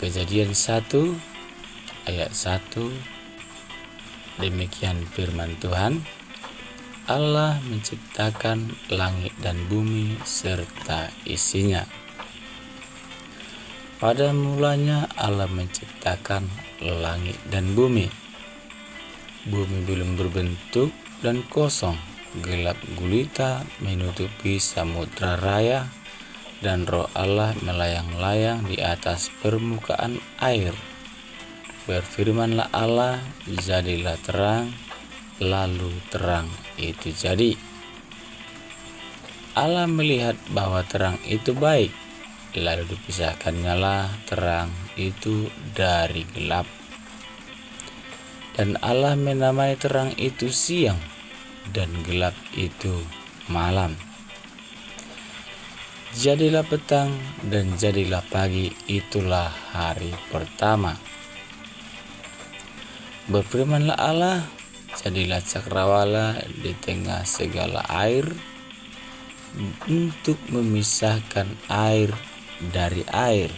Kejadian 1 ayat 1. Demikian firman Tuhan. Allah menciptakan langit dan bumi serta isinya. Pada mulanya Allah menciptakan langit dan bumi. Bumi belum berbentuk dan kosong, gelap gulita menutupi samudra raya, dan roh Allah melayang-layang di atas permukaan air. Berfirmanlah Allah, jadilah terang, lalu terang itu jadi. Allah melihat bahwa terang itu baik, lalu dipisahkannyalah terang itu dari gelap. Dan Allah menamai terang itu siang, dan gelap itu malam. Jadilah petang dan jadilah pagi, itulah hari pertama. Berfirmanlah Allah, jadilah cakrawala di tengah segala air untuk memisahkan air dari air.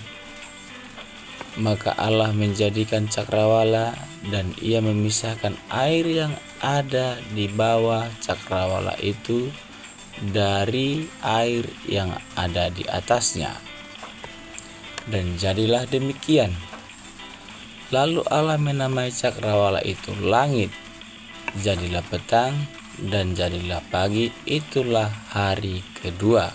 Maka Allah menjadikan cakrawala, dan ia memisahkan air yang ada di bawah cakrawala itu dari air yang ada di atasnya. Dan jadilah demikian. Lalu Allah menamai cakrawala itu langit. Jadilah petang dan jadilah pagi, itulah hari kedua.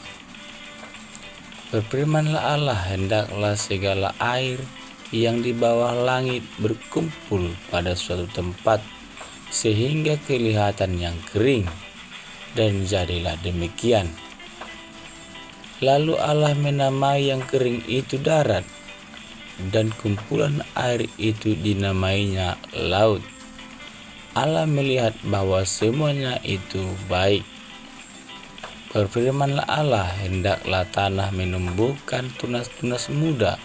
Berfirmanlah Allah, hendaklah segala air yang di bawah langit berkumpul pada suatu tempat sehingga kelihatan yang kering, dan jadilah demikian. Lalu Allah menamai yang kering itu darat, dan kumpulan air itu dinamainya laut. Allah melihat bahwa semuanya itu baik. Berfirmanlah Allah, hendaklah tanah menumbuhkan tunas-tunas muda,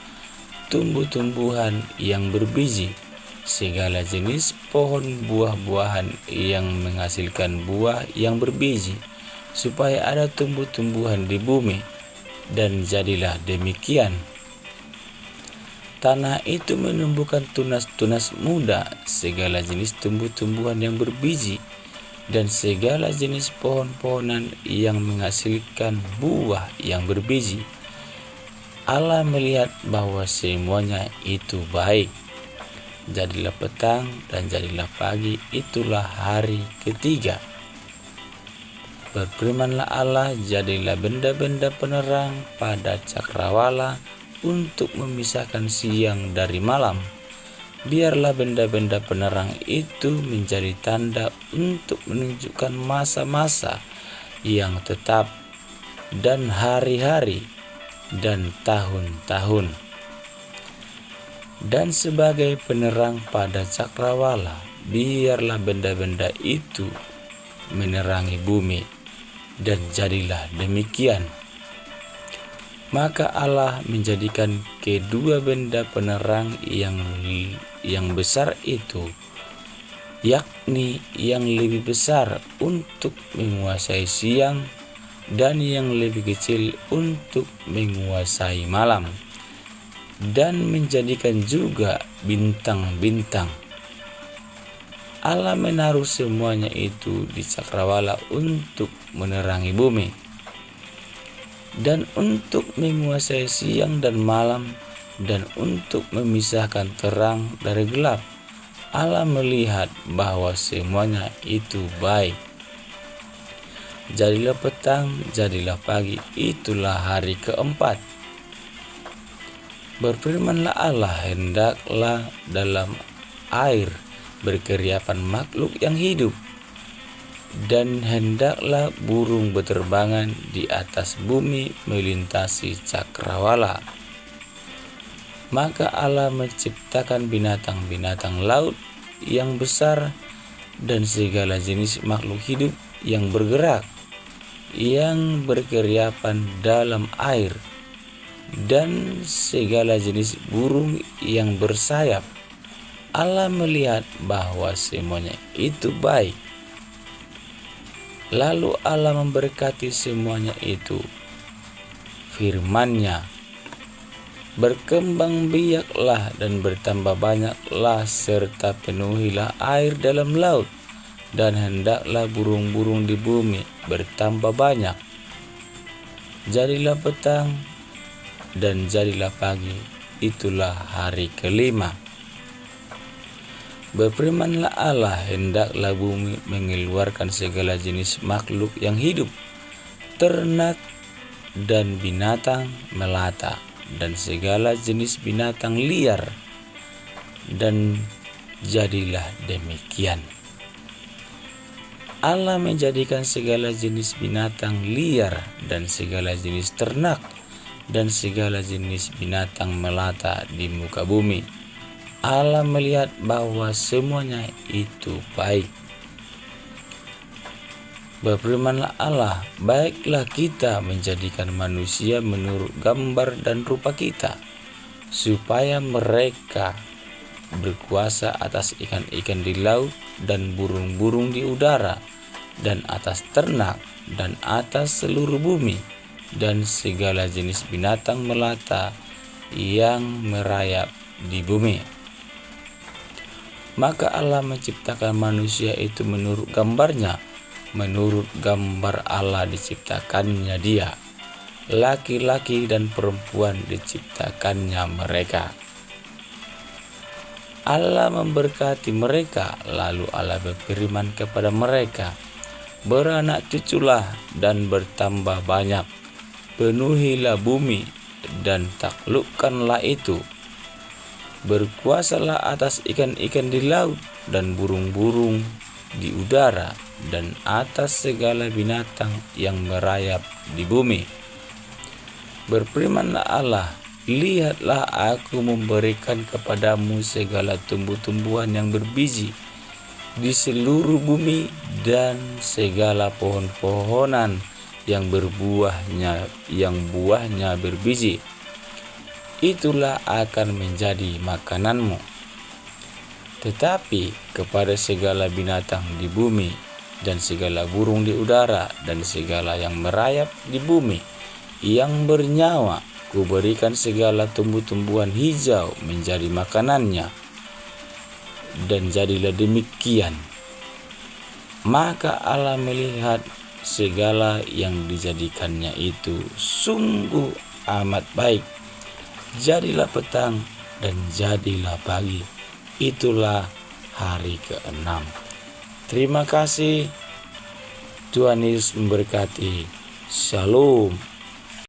tumbuh-tumbuhan yang berbiji, segala jenis pohon buah-buahan yang menghasilkan buah yang berbiji, supaya ada tumbuh-tumbuhan di bumi. Dan jadilah demikian. Tanah itu menumbuhkan tunas-tunas muda, segala jenis tumbuh-tumbuhan yang berbiji, dan segala jenis pohon-pohonan yang menghasilkan buah yang berbiji. Allah melihat bahwa semuanya itu baik. Jadilah petang dan jadilah pagi, itulah hari ketiga. Berfirmanlah Allah, jadilah benda-benda penerang pada cakrawala untuk memisahkan siang dari malam. Biarlah benda-benda penerang itu menjadi tanda untuk menunjukkan masa-masa yang tetap dan hari-hari dan tahun-tahun. Dan sebagai penerang pada cakrawala, biarlah benda-benda itu menerangi bumi. Dan jadilah demikian. Maka Allah menjadikan kedua benda penerang yang besar itu, yakni yang lebih besar untuk menguasai siang, dan yang lebih kecil untuk menguasai malam, dan menjadikan juga bintang-bintang. Allah menaruh semuanya itu di cakrawala untuk menerangi bumi, dan untuk menguasai siang dan malam, dan untuk memisahkan terang dari gelap. Allah melihat bahwa semuanya itu baik. Jadilah petang, jadilah pagi, itulah hari keempat. Berfirmanlah Allah, hendaklah dalam air berkeriapan makhluk yang hidup, dan hendaklah burung berterbangan di atas bumi melintasi cakrawala. Maka Allah menciptakan binatang-binatang laut yang besar dan segala jenis makhluk hidup yang bergerak, yang berkeriapan dalam air, dan segala jenis burung yang bersayap. Allah melihat bahwa semuanya itu baik. Lalu Allah memberkati semuanya itu. Firman-Nya, Berkembang biaklah dan bertambah banyaklah, serta penuhilah air dalam laut, dan hendaklah burung-burung di bumi bertambah banyak. Jadilah petang dan jadilah pagi, itulah hari kelima. Berfirmanlah Allah, hendaklah bumi mengeluarkan segala jenis makhluk yang hidup, ternak dan binatang melata, dan segala jenis binatang liar. Dan jadilah demikian. Allah menjadikan segala jenis binatang liar dan segala jenis ternak dan segala jenis binatang melata di muka bumi. Allah melihat bahwa semuanya itu baik. Berfirmanlah Allah, baiklah kita menjadikan manusia menurut gambar dan rupa kita, supaya mereka berkuasa atas ikan-ikan di laut dan burung-burung di udara, dan atas ternak, dan atas seluruh bumi, dan segala jenis binatang melata yang merayap di bumi. Maka Allah menciptakan manusia itu menurut gambarnya. Menurut gambar Allah diciptakannya dia, laki-laki dan perempuan diciptakannya mereka. Allah memberkati mereka, lalu Allah berfirman kepada mereka, beranak cuculah dan bertambah banyak, penuhilah bumi dan taklukkanlah itu. Berkuasalah atas ikan-ikan di laut dan burung-burung di udara, dan atas segala binatang yang merayap di bumi. Berfirmanlah Allah, lihatlah aku memberikan kepadamu segala tumbuh-tumbuhan yang berbiji di seluruh bumi, dan segala pohon-pohonan yang buahnya berbiji. Itulah akan menjadi makananmu. Tetapi kepada segala binatang di bumi, dan segala burung di udara, dan segala yang merayap di bumi, yang bernyawa, kuberikan segala tumbuh-tumbuhan hijau menjadi makanannya. Dan jadilah demikian. Maka Allah melihat segala yang dijadikannya itu sungguh amat baik. Jadilah petang dan jadilah pagi, itulah hari ke-6. Terima kasih. Tuhan Yesus memberkati. Shalom.